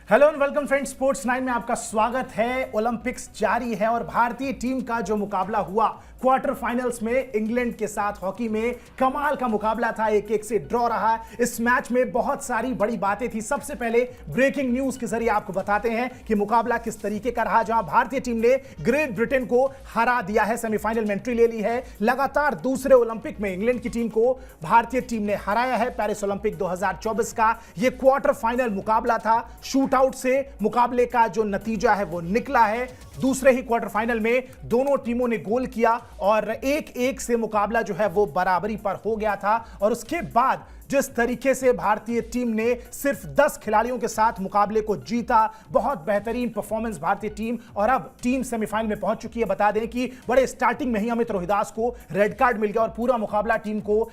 Hello and welcome friends, sports 9 में आपका स्वागत है। ओलंपिक्स जारी है और भारतीय टीम का जो मुकाबला हुआ क्वार्टर फाइनल्स में इंग्लैंड के साथ हॉकी में कमाल का मुकाबला था, 1-1 से ड्रॉ रहा। इस मैच में बहुत सारी बड़ी बातें थी। सबसे पहले ब्रेकिंग न्यूज के जरिए आपको बताते हैं कि मुकाबला किस तरीके का रहा, जहां भारतीय टीम ने ग्रेट ब्रिटेन को हरा दिया है, सेमीफाइनल में एंट्री ले ली है। लगातार दूसरे ओलंपिक में इंग्लैंड की टीम को भारतीय टीम ने हराया है। पेरिस ओलंपिक 2024 का यह क्वार्टर फाइनल मुकाबला था। शूट आउट से मुकाबले का जो नतीजा है वो निकला है। दूसरे ही क्वार्टर फाइनल में दोनों टीमों ने गोल किया और 1-1 से मुकाबला जो है वो बराबरी पर हो गया था। और उसके बाद जिस तरीके से भारतीय टीम ने सिर्फ 10 खिलाड़ियों के साथ मुकाबले को जीता, बहुत बेहतरीन परफॉर्मेंस भारतीय टीम। और अब टीम सेमीफाइनल में पहुंच चुकी है। बता दें कि बड़े स्टार्टिंग में ही अमित रोहिदास को रेड कार्ड मिल गया और पूरा मुकाबला टीम को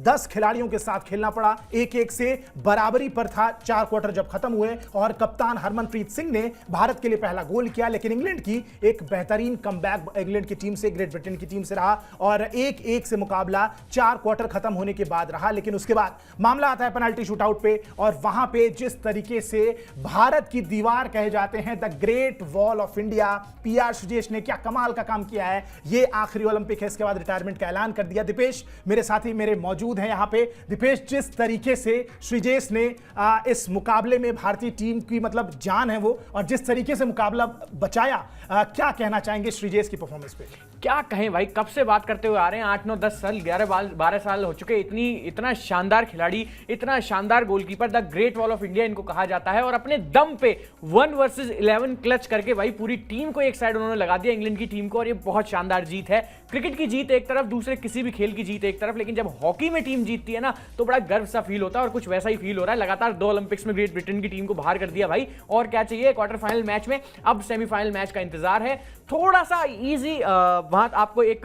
10 खिलाड़ियों के साथ खेलना पड़ा। 1-1 से बराबरी पर था 4 क्वार्टर जब खत्म हुए और कप्तान हरमनप्रीत सिंह ने भारत के लिए पहला गोल किया। लेकिन इंग्लैंड की एक बेहतरीन कमबैक इंग्लैंड की टीम से, ग्रेट ब्रिटेन की टीम से रहा और 1-1 से मुकाबला 4 क्वार्टर खत्म होने के बाद रहा। लेकिन उसके मामला आता है पेनल्टी शूटआउट पे और वहां पे जिस तरीके से भारत की दीवार कहे जाते हैं, the great wall of India, PR Sreejesh ने क्या कमाल का काम किया है। ये आखिरी ओलंपिक है, इसके बाद रिटायरमेंट का ऐलान कर दिया। दीपेश मेरे साथी मेरे मौजूद हैं यहां पे। दीपेश, जिस तरीके से श्रीजेश ने इस मुकाबले में भारतीय टीम की मतलब जान है वो, और जिस तरीके से मुकाबला बचाया, क्या कहना चाहेंगे श्रीजेश की परफॉर्मेंस पे? क्या कहें भाई, कब से बात करते हुए आ रहे हैं, 8, 9, 10 साल, 11-12 साल हो चुके। इतना शानदार खिलाड़ी, इतना शानदार goalkeeper, the great wall of India इनको कहा जाता है। और अपने दम पे 1 वर्सेस 11 क्लच करके भाई पूरी टीम को एक साइड उन्होंने लगा दिया, इंग्लैंड की टीम को। और ये बहुत शानदार जीत है। क्रिकेट की जीत एक तरफ, दूसरे किसी भी खेल की जीत एक तरफ, लेकिन जब हॉकी में टीम जीतती है ना तो बड़ा गर्व सा फील होता है। और कुछ वैसा ही फील हो रहा है। लगातार 2 ओलंपिक्स में ग्रेट ब्रिटेन की टीम को बाहर कर दिया भाई, और क्या चाहिए क्वार्टर फाइनल मैच में। अब सेमीफाइनल मैच का इंतजार है। थोड़ा सा इजी वहां आपको एक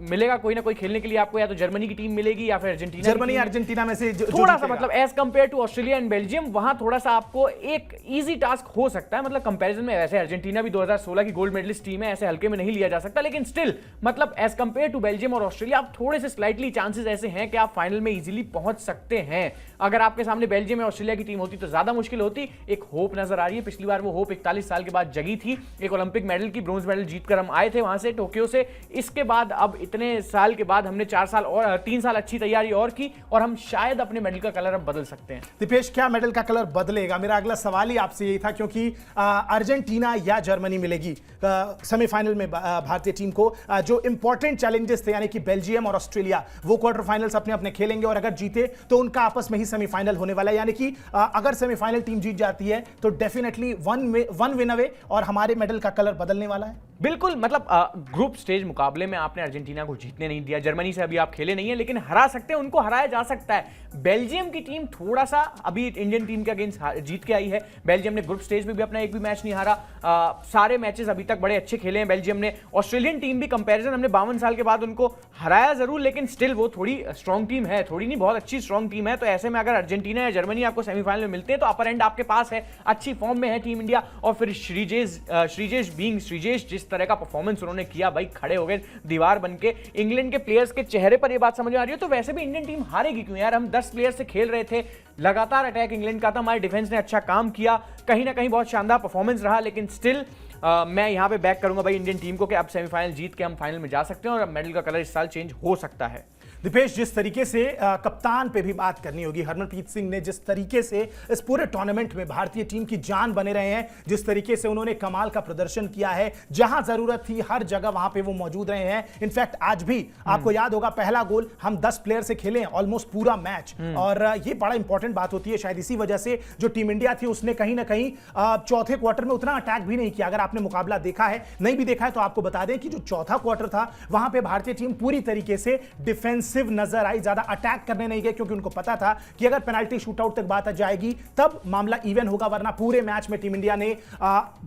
मिलेगा कोई ना कोई खेलने के लिए। आपको या तो जर्मनी की टीम मिलेगी या फिर अर्जेंटीना। जर्मनी अर्जेंटीना में से थोड़ा सा मतलब as compare to Australia and Belgium, वहां थोड़ा सा आपको एक इजी टास्क हो सकता है। मतलब कंपैरिजन में वैसे अर्जेंटीना भी 2016 की गोल्ड मेडलिस्ट टीम है, ऐसे हल्के में नहीं लिया जा सकता। लेकिन स्टिल मतलब एज कंपेयर टू बेल्जियम और ऑस्ट्रेलिया, आप थोड़े से स्लाइटली चांसेस ऐसे हैं कि आप फाइनल में इजीली पहुंच सकते हैं। अगर आपके सामने बेल्जियम या ऑस्ट्रेलिया की टीम होती तो ज्यादा मुश्किल होती। एक होप नजर आ रही है। पिछली बार वो होप 41 साल के बाद जगी थी। एक ओलंपिक मेडल की, ब्रोंज मेडल जीतकर हम आए थे वहां से, टोक्यो से। इसके बाद अब इतने साल के बाद हमने 4 साल और 3 साल अच्छी तैयारी और की, और हम शायद अपने मेडल का कलर अब बदल सकते हैं। दीपेश, क्या मेडल का कलर बदलेगा? मेरा अगला सवाल ही आपसे यही था, क्योंकि अर्जेंटीना या जर्मनी मिलेगी सेमीफाइनल में भारतीय टीम को। जो इंपॉर्टेंट चैलेंजेस थे, यानी कि बेल्जियम और ऑस्ट्रेलिया, वो क्वार्टर फाइनल्स अपने अपने खेलेंगे और अगर जीते तो उनका आपस में ही सेमीफाइनल होने वाला है। यानी कि अगर सेमीफाइनल टीम जीत जाती है तो डेफिनेटली वन विन अवे और हमारे मेडल का कलर बदलने वाला है। बिल्कुल, मतलब ग्रुप स्टेज मुकाबले में आपने अर्जेंटीना को जीतने नहीं दिया। जर्मनी से अभी आप खेले नहीं है, लेकिन हरा सकते हैं, उनको हराया जा सकता है। बेल्जियम की टीम थोड़ा सा अभी इंडियन टीम के अगेंस्ट जीत के आई है। बेल्जियम ने ग्रुप स्टेज में भी अपना एक भी मैच नहीं हारा। सारे मैचेस अभी तक बड़े अच्छे खेले हैं बेल्जियम ने। ऑस्ट्रेलियन टीम भी कंपैरिजन, हमने 52 साल के बाद उनको हराया जरूर, लेकिन स्टिल वो थोड़ी स्ट्रॉन्ग टीम है, थोड़ी नहीं बहुत अच्छी स्ट्रॉन्ग टीम है। तो ऐसे में अगर अर्जेंटीना या जर्मनी आपको सेमीफाइनल में मिलते हैं तो अपर एंड आपके पास है, अच्छी फॉर्म में है टीम इंडिया। और फिर श्रीजेश जिस तरह का परफॉर्मेंस उन्होंने किया भाई, खड़े हो गए दीवार बनके। इंग्लैंड के प्लेयर्स के चेहरे पर यह बात समझ में आ रही है। तो वैसे भी इंडियन टीम हारेगी क्यों यार? हम 10 प्लेयर से खेल रहे थे, लगातार अटैक इंग्लैंड का था, हमारे डिफेंस ने अच्छा काम किया, कहीं ना कहीं बहुत शानदार परफॉर्मेंस रहा। लेकिन स्टिल मैं यहां पे बैक करूंगा भाई इंडियन टीम को कि अब सेमीफाइनल जीत के हम फाइनल में जा सकते हैं और अब मेडल का कलर इस साल चेंज हो सकता है। दीपेश, जिस तरीके से कप्तान पे भी बात करनी होगी, हरमनप्रीत सिंह ने जिस तरीके से इस पूरे टूर्नामेंट में भारतीय टीम की जान बने रहे हैं, जिस तरीके से उन्होंने कमाल का प्रदर्शन किया है, जहां जरूरत थी हर जगह वहां पे वो मौजूद रहे हैं। इनफैक्ट आज भी आपको याद होगा पहला गोल हम 10 प्लेयर से खेले ऑलमोस्ट पूरा मैच, और ये बड़ा इंपॉर्टेंट बात होती है। शायद इसी वजह से जो टीम इंडिया थी उसने कहीं ना कहीं चौथे क्वार्टर में उतना अटैक भी नहीं किया। अगर आपने मुकाबला देखा है, नहीं भी देखा है तो आपको बता दें कि जो चौथा क्वार्टर था वहां पे भारतीय टीम पूरी तरीके से डिफेंसिव नजर आई, ज्यादा अटैक करने नहीं गए, क्योंकि उनको पता था कि अगर पेनल्टी शूटआउट तक बात आ जाएगी तब मामला इवन होगा। वरना पूरे मैच में टीम इंडिया ने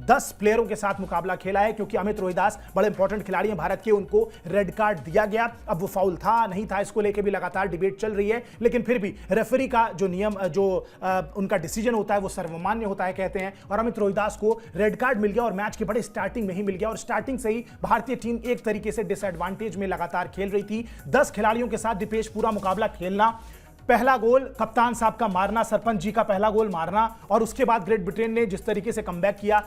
10 प्लेयरों के साथ मुकाबला खेला है, क्योंकि अमित रोहिदास बड़े इंपॉर्टेंट खिलाड़ी हैं भारत के, उनको रेड कार्ड दिया गया। अब वो फाउल था नहीं था, इसको लेकर भी लगातार डिबेट चल रही है, लेकिन फिर भी रेफरी का जो नियम, जो उनका डिसीजन होता है वो सर्वमान्य होता है कहते हैं। और अमित रोहिदास को रेड कार्ड मिल गया और मैच के बड़े स्टार्टिंग में ही मिल गया, और स्टार्टिंग से ही भारतीय टीम एक तरीके से डिसएडवांटेज में लगातार खेल रही थी। 10 खिलाड़ियों के साथ दीपेश पूरा मुकाबला खेलना पहला गोल कप्तान साहब का मारना, सरपंच जी का पहला गोल मारना, और उसके बाद ग्रेट ब्रिटेन ने जिस तरीके से कमबैक किया,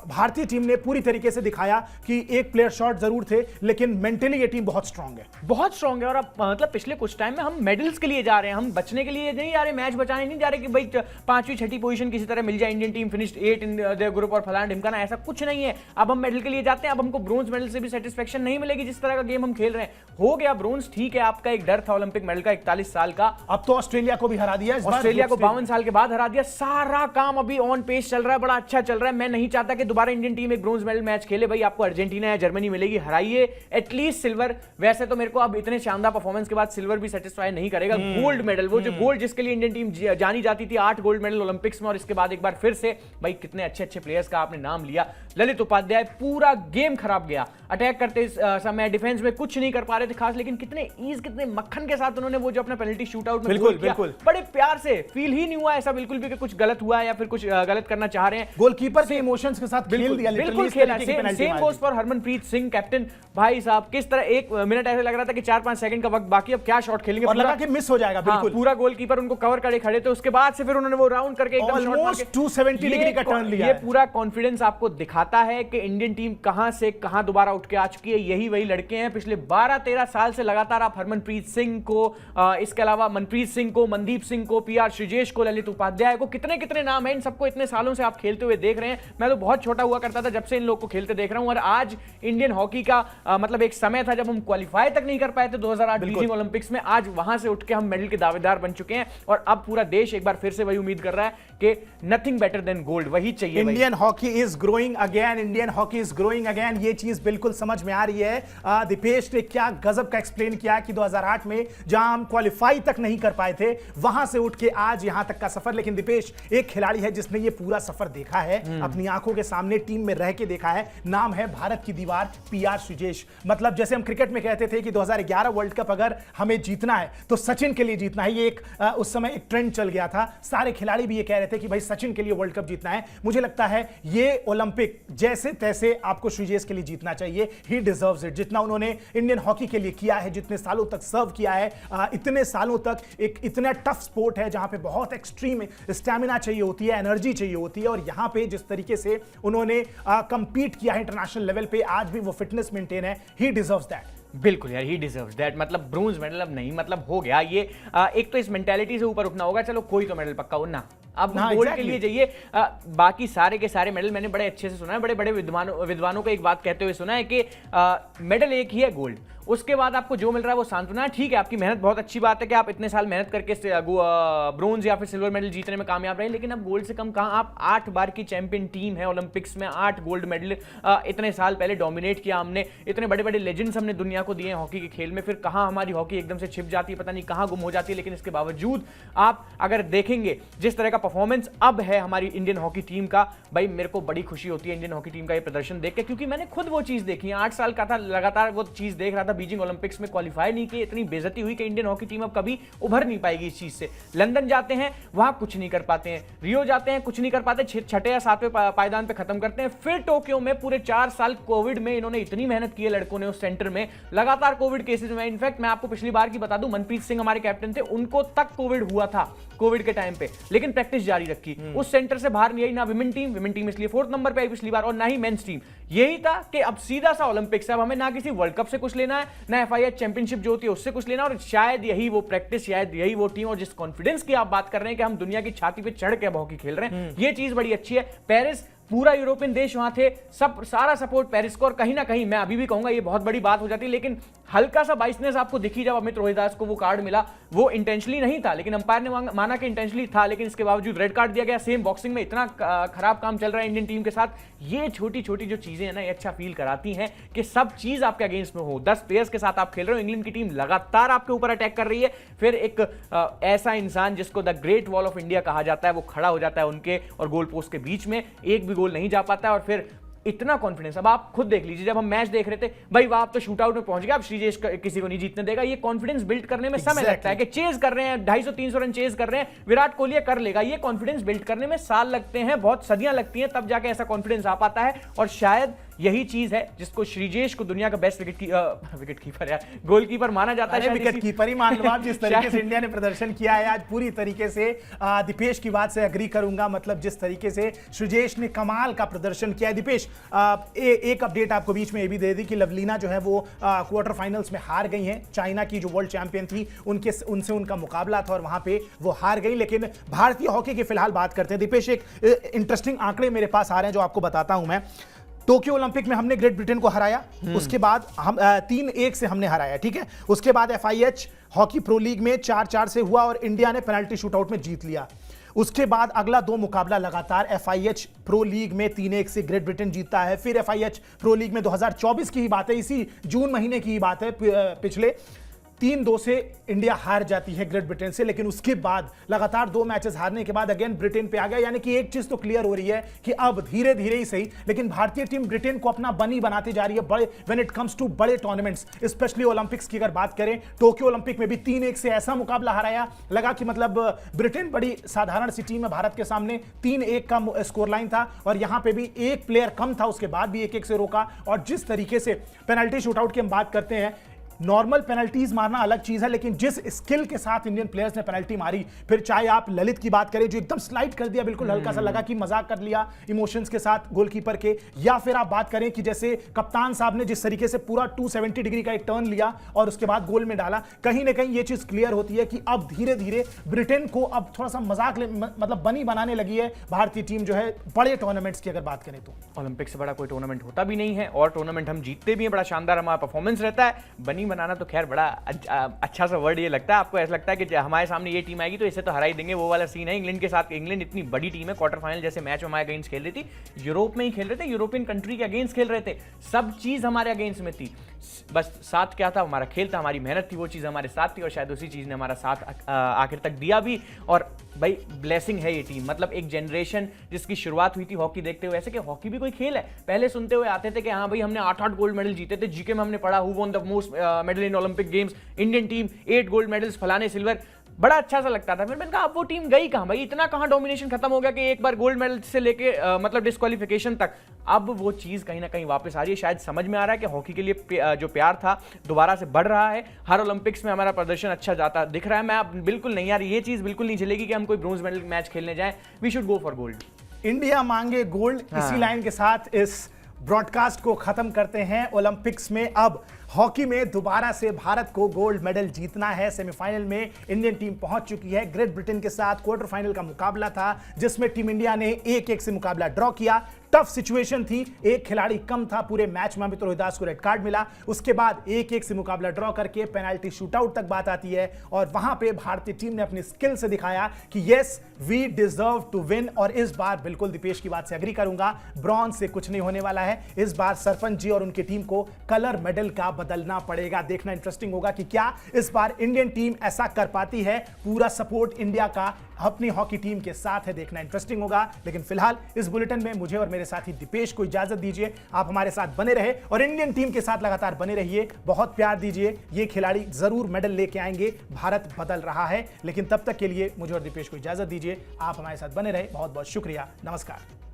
भारतीय टीम ने पूरी तरीके से दिखाया कि एक प्लेयर शॉर्ट जरूर थे लेकिन मेंटली ये टीम बहुत स्ट्रांग है, बहुत स्ट्रांग है। और अब मतलब पिछले कुछ टाइम में हम मेडल्स के लिए जा रहे हैं, हम बचने के लिए नहीं जा रहे, मैच बचाने नहीं जा रहे कि भाई 5वीं 6ठी पोजीशन किसी तरह मिल जाए, Indian team finished 8 in the group और फलाना ढिमकाना, ऐसा कुछ नहीं है। अब हम मेडल के लिए जाते हैं, अब हमको ब्रोंज मेडल से भी सेटिस्फेक्शन नहीं मिलेगी जिस तरह का गेम हम खेल रहे हैं। हो गया ब्रोंज, ठीक है, आपका एक डर था ओलंपिक मेडल का 41 साल का, अब तो ऑस्ट्रेलिया को भी हरा दिया, ऑस्ट्रेलिया को 52 साल के बाद हरा दिया। सारा काम अभी ऑन पेस चल रहा है, बड़ा अच्छा चल रहा है। मैं नहीं चाहता कि दोबारा इंडियन टीम एक ब्रोंज मेडल मैच खेले, भाई आपको अर्जेंटीना या जर्मनी मिलेगी, हराइए एटलीस्ट सिल्वर। वैसे तो मेरे को अब इतने शानदार परफॉर्मेंस के बाद सिल्वर भी सेटिस्फाई नहीं करेगा, गोल्ड मेडल, वो जो गोल्ड जिसके लिए इंडियन टीम जानी जाती थी, 8 गोल्ड मेडल ओलंपिक्स में, और इसके बाद एक बार फिर से भाई कितने अच्छे अच्छे प्लेयर्स का आपने नाम लिया। ललित उपाध्याय, पूरा गेम खराब गया, अटैक करते समय डिफेंस में कुछ नहीं कर पा रहे थे खास, लेकिन कितने ईज कितने मक्खन के साथ उन्होंने वो जो अपना पेनल्टी शूट आउट में गोल किया, बड़े प्यार से, फील ही नहीं हुआ ऐसा बिल्कुल भी कि कुछ गलत हुआ है या फिर कुछ गलत करना चाह रहे हैं। गोलकीपर के इमोशंस के साथ खेल दिया, बिल्कुल खेला। Same goes for Harmanpreet Singh, captain. भाई साहब किस तरह 1 मिनट ऐसे लग रहा था कि 4-5 सेकंड का वक्त बाकी, अब क्या शॉट खेलेंगे, और लगा कि मिस हो जाएगा, बिल्कुल पूरा गोलकीपर उनको कवर करे खड़े थे, उसके बाद से फिर उन्होंने वो राउंड करके एकदम शॉट मार के 270 डिग्री का टर्न लिया। ये पूरा कॉन्फिडेंस आपको दिखाता है कि इंडियन टीम कहां से कहां दोबारा उठ के आ चुकी है। यही वही लड़के हैं, पिछले 12-13 साल से लगातार आप हरमनप्रीत सिंह को, इसके अलावा मनप्रीत सिंह को, मनदीप सिंह को, PR श्रीजेश को, ललित उपाध्याय को, कितने कितने नाम है, इन सबको इतने सालों से आप खेलते हुए देख रहे हैं। मैं तो बहुत छोटा हुआ करता था जब से इन लोग को खेलते देख रहा हूं, और आज इंडियन हॉकी का मतलब एक समय था जब हम क्वालिफाई तक नहीं कर पाए थे 2008 बीजिंग ओलंपिक्स में, आज वहां से उठ के हम मेडल के दावेदार बन चुके हैं, और अब पूरा देश एक बार फिर से वही उम्मीद कर रहा है कि नथिंग बेटर देन गोल्ड, वही चाहिए। Indian hockey is growing again, Indian hockey is growing again, ये चीज बिल्कुल समझ में आ रही है। दीपेश ने क्या गजब का एक्सप्लेन किया कि 2008 में जहां हम क्वालिफाई तक नहीं कर पाए थे, वहां से उठ के आज यहां तक का सफर। लेकिन दीपेश एक खिलाड़ी है जिसने ये पूरा सफर देखा है, अपनी आंखों के सामने टीम में रह के देखा है, नाम है भारत की दीवार PR श्रीजेश। मतलब जैसे हम क्रिकेट में कहते थे कि 2011 वर्ल्ड कप अगर हमें जीतना है तो सचिन के लिए जीतना है, ये एक उस समय एक ट्रेंड चल गया था, सारे खिलाड़ी भी ये कह रहे थे कि भाई सचिन के लिए वर्ल्ड कप जीतना है। मुझे लगता है ये ओलंपिक जैसे तैसे आपको श्रीजेश के लिए जीतना चाहिए, ही डिजर्व्स इट। जितना उन्होंने इंडियन हॉकी के लिए किया है, जितने सालों तक सर्व किया है, इतने सालों तक एक इतना टफ स्पोर्ट है जहां पे बहुत एक्सट्रीम स्टैमिना चाहिए होती है, एनर्जी चाहिए होती है, और यहां पे जिस तरीके से उन्होंने कंपीट किया है इंटरनेशनल लेवल पे, आज भी वो फिटनेस मेंटेन है, ही डिजर्व्स दैट। बिल्कुल यार, ही डिजर्व्स दैट। मतलब ब्रोंज मेडल अब नहीं, मतलब हो गया ये। एक तो इस मेंटालिटी से ऊपर उठना होगा, चलो कोई तो मेडल पक्का हो ना, अब गोल्ड के लिए चाहिए। बाकी सारे के सारे मेडल मैंने बड़े अच्छे से सुना है, बड़े बड़े विद्वानों को एक बात कहते हुए सुना है कि मेडल एक ही है, गोल्ड। उसके बाद आपको जो मिल रहा है वो सांत्वना है। ठीक है, आपकी मेहनत बहुत अच्छी बात है कि आप इतने साल मेहनत करके ब्रोंज या फिर सिल्वर मेडल जीतने में कामयाब रहे, लेकिन अब गोल्ड से कम कहां। आप 8 बार की चैंपियन टीम है ओलंपिक्स में, 8 गोल्ड मेडल इतने साल पहले डोमिनेट किया हमने, इतने बड़े बड़े लेजेंड्स हमने दुनिया को दिए हैं हॉकी के खेल में। फिर कहां हमारी हॉकी एकदम से छिप जाती है, पता नहीं कहां गुम हो जाती है। लेकिन इसके बावजूद आप अगर देखेंगे जिस तरह का परफॉर्मेंस अब है हमारी इंडियन हॉकी टीम का, भाई मेरे को बड़ी खुशी होती है इंडियन हॉकी टीम का ये प्रदर्शन देख के, क्योंकि मैंने खुद वो चीज देखी है। 8 साल का था, लगातार वो चीज देख रहा था, बीजिंग ओलंपिक्स में क्वालिफाई नहीं किए, इतनी बेइज्जती हुई कि इंडियन हॉकी टीम अब कभी उभर नहीं पाएगी इस चीज से। लंदन जाते हैं, वहां कुछ नहीं कर पाते हैं, रियो जाते हैं, कुछ नहीं कर पाते, 6ठे या 7वें पायदान पे खत्म करते हैं। फिर टोक्यो में पूरे 4 साल कोविड में इन्होंने इतनी मेहनत की है लड़कों ने उस सेंटर में, लगातार कोविड केसेस में। इनफैक्ट मैं आपको पिछली बार की बता दूं, मनप्रीत सिंह हमारे कैप्टन थे, उनको तक कोविड हुआ था कोविड के टाइम पे, लेकिन प्रैक्टिस जारी रखी, उस सेंटर से बाहर नहीं आई। ना विमेन टीम इसलिए 4th नंबर पे आई पिछली बार, और ना ही मेंस टीम। यही था कि अब सीधा सा ओलंपिक्स है, अब हमें ना किसी वर्ल्ड कप से कुछ लेना है, ना FIH चैंपियनशिप जो होती है उससे कुछ लेना, और शायद यही वो प्रैक्टिस, शायद यही वो टीम, और जिस कॉन्फिडेंस की आप बात कर रहे हैं कि हम दुनिया की छाती पे चढ़ के हॉकी खेल रहे हैं, ये चीज बड़ी अच्छी है। पेरिस, पूरा यूरोपियन देश वहां थे, सब सारा सपोर्ट पेरिस को, और कहीं ना कहीं मैं अभी भी कहूंगा ये बहुत बड़ी बात हो जाती है, लेकिन हल्का सा बाइसनेस आपको दिखी जब अमित रोहिदास को वो कार्ड मिला। वो इंटेंशनली नहीं था, लेकिन अंपायर ने माना कि इंटेंशनली था, लेकिन इसके बावजूद रेड कार्ड दिया गया। सेम बॉक्सिंग में इतना खराब काम चल रहा है इंडियन टीम के साथ। ये छोटी छोटी जो चीजें हैं ना, ये अच्छा फील कराती हैं कि सब चीज आपके अगेंस्ट में हो। 10 प्लेयर्स के साथ आप खेल रहे हो, इंग्लैंड की टीम लगातार आपके ऊपर अटैक कर रही है, फिर एक ऐसा इंसान जिसको the great wall of India कहा जाता है, वो खड़ा हो जाता है उनके और गोल पोस्ट के बीच में, एक भी गोल नहीं जा पाता है, और फिर इतना कॉन्फिडेंस। अब आप खुद देख लीजिए, जब हम मैच देख रहे थे, भाई वहां आप तो शूट आउट में पहुंच गया, अब श्रीजेश किसी को नहीं जीतने देगा। ये कॉन्फिडेंस बिल्ड करने में समय लगता है कि चेज कर रहे हैं, 250-300 रन चेज कर रहे हैं, विराट कोहली कर लेगा। ये कॉन्फिडेंस बिल्ड करने में साल लगते हैं, बहुत सदियां लगती हैं, तब जाके ऐसा कॉन्फिडेंस आ पाता है। और शायद यही चीज है जिसको श्रीजेश को दुनिया का बेस्ट विकेट कीपर यार, गोलकीपर माना जाता है। विकेट कीपर ही मान लो आप, जिस तरीके से इंडिया ने प्रदर्शन किया है आज, पूरी तरीके से दीपेश की बात से एग्री करूंगा। मतलब जिस तरीके से श्रीजेश ने कमाल का प्रदर्शन किया है। दीपेश, एक अपडेट आपको बीच में ये भी दे दी कि लवलीना जो है वो क्वार्टर फाइनल्स में हार गई हैं। चाइना की जो वर्ल्ड चैंपियन थी उनसे उनका मुकाबला था और वहां पे वो हार गई। लेकिन भारतीय हॉकी की फिलहाल बात करते हैं। दीपेश, एक इंटरेस्टिंग आंकड़े मेरे पास आ रहे हैं जो आपको बताता हूं मैं। टोक्यो ओलंपिक में हमने ग्रेट ब्रिटेन को हराया, उसके बाद हम 3-1 से हमने हराया, ठीक है। उसके बाद FIH हॉकी प्रो लीग में 4-4 से हुआ और इंडिया ने पेनल्टी शूटआउट में जीत लिया। उसके बाद अगला 2 मुकाबला लगातार FIH प्रो लीग में 3-1 से ग्रेट ब्रिटेन जीतता है। फिर FIH प्रो लीग में 2024 की ही बात है, इसी जून महीने की ही बात है, पिछले 3-2 से इंडिया हार जाती है ग्रेट ब्रिटेन से। लेकिन उसके बाद लगातार 2 मैचेस हारने के बाद अगेन ब्रिटेन पे आ गया। यानी कि एक चीज तो क्लियर हो रही है कि अब धीरे धीरे ही सही, लेकिन भारतीय टीम ब्रिटेन को अपना बनी बनाती जा रही है बड़े व्हेन इट कम्स टू बड़े टूर्नामेंट्स, स्पेशली ओलंपिक्स की अगर बात करें। टोक्यो ओलंपिक में भी 3-1 से ऐसा मुकाबला हराया, लगा कि मतलब ब्रिटेन बड़ी साधारण सी टीम है भारत के सामने। 3-1 का स्कोर लाइन था और यहां पे भी एक प्लेयर कम था, उसके बाद भी 1-1 से रोका। और जिस तरीके से पेनल्टी शूटआउट की हम बात करते हैं, नॉर्मल पेनल्टीज मारना अलग चीज है, लेकिन जिस स्किल के साथ इंडियन प्लेयर्स ने पेनल्टी मारी, फिर चाहे आप ललित की बात करें जो एकदम स्लाइड कर दिया, बिल्कुल हल्का सा लगा कि मजाक कर लिया इमोशंस के साथ गोलकीपर के, या फिर आप बात करें कि जैसे कप्तान साहब ने जिस तरीके से पूरा 270 डिग्री का एक टर्न लिया और उसके बाद गोल में डाला, कहीं ना कहीं ये चीज क्लियर होती है कि अब धीरे धीरे ब्रिटेन को अब थोड़ा सा मजाक मतलब बनी बनाने लगी है भारतीय टीम जो है बड़े टूर्नामेंट्स की अगर बात करें तो। ओलंपिक से बड़ा कोई टूर्नामेंट होता भी नहीं है और टूर्नामेंट हम जीतते भी हैं, बड़ा शानदार हमारा परफॉर्मेंस रहता है। बनी बनाना तो खैर बड़ा अच्छा सा वर्ड ये लगता है। आपको ऐसा लगता है कि हमारे सामने ये टीम आएगी तो इसे तो हरा ही देंगे, वो वाला सीन है इंग्लैंड के साथ। इंग्लैंड इतनी बड़ी टीम है, क्वार्टर फाइनल जैसे मैच हमारे अगेंस्ट खेल रही थी, यूरोप में ही खेल रहे थे, यूरोपियन कंट्री के अगेंस्ट खेल रहे थे, सब चीज हमारे अगेंस्ट में थी। बस साथ क्या था, हमारा खेल था, हमारी मेहनत थी, वो चीज हमारे साथ थी और शायद उसी चीज ने हमारा साथ आखिर तक दिया भी। और भाई ब्लेसिंग है ये टीम, मतलब एक जनरेशन जिसकी शुरुआत हुई थी हॉकी देखते हुए। ऐसे कि हॉकी भी कोई खेल है, पहले सुनते हुए आते थे कि हाँ भाई हमने 8-8 गोल्ड मेडल जीते थे, जीके में हमने पढ़ा who won the most medal in Olympic games, Indian team 8 gold medals, फलाने सिल्वर, बड़ा अच्छा सा लगता था। फिर मैंने कहा अब वो टीम गई कहां भाई, इतना कहां डोमिनेशन खत्म हो गया कि एक बार गोल्ड मेडल से लेके मतलब डिस्क्वालिफिकेशन तक, अब वो चीज कहीं ना कहीं वापस आ रही है। शायद समझ में आ रहा है कि हॉकी के लिए जो प्यार था दोबारा से बढ़ रहा है। हर ओलंपिक्स में हमारा प्रदर्शन अच्छा जाता दिख रहा है। मैं अब बिल्कुल नहीं यार, ये चीज बिल्कुल नहीं चलेगी कि हम कोई ब्रोंज मेडल मैच खेलने जाए, we should go for gold. India मांगे गोल्ड, इसी लाइन के साथ इस ब्रॉडकास्ट को खत्म करते हैं। ओलंपिक्स में अब हॉकी में दोबारा से भारत को गोल्ड मेडल जीतना है। सेमीफाइनल में इंडियन टीम पहुंच चुकी है। ग्रेट ब्रिटेन के साथ क्वार्टर फाइनल का मुकाबला था जिसमें टीम इंडिया ने 1-1 से मुकाबला ड्रॉ किया। टफ सिचुएशन थी, एक खिलाड़ी कम था पूरे मैच में, अमित रोहिदास को रेड कार्ड मिला। उसके बाद 1-1 से मुकाबला ड्रॉ करके पेनल्टी शूटआउट तक बात आती है और वहां पे भारतीय टीम ने अपनी स्किल से दिखाया कि yes we deserve to win. और इस बार बिल्कुल दीपेश की बात से एग्री करूंगा, ब्रॉन्ज से कुछ नहीं होने वाला है। इस बार सरपंच जी और उनकी टीम को कलर मेडल का बदलना पड़ेगा। देखना इंटरेस्टिंग होगा कि क्या इस बार इंडियन टीम ऐसा कर पाती है। पूरा सपोर्ट इंडिया का अपनी हॉकी टीम के साथ है, देखना इंटरेस्टिंग होगा। लेकिन फिलहाल इस बुलेटिन में मुझे और मेरे साथी दीपेश को इजाजत दीजिए। आप हमारे साथ बने रहे और इंडियन टीम के साथ लगातार बने रहिए, बहुत प्यार दीजिए। ये खिलाड़ी जरूर मेडल लेके आएंगे, भारत बदल रहा है। लेकिन तब तक के लिए मुझे और दीपेश को इजाजत दीजिए। आप हमारे साथ बने रहे, बहुत बहुत शुक्रिया, नमस्कार।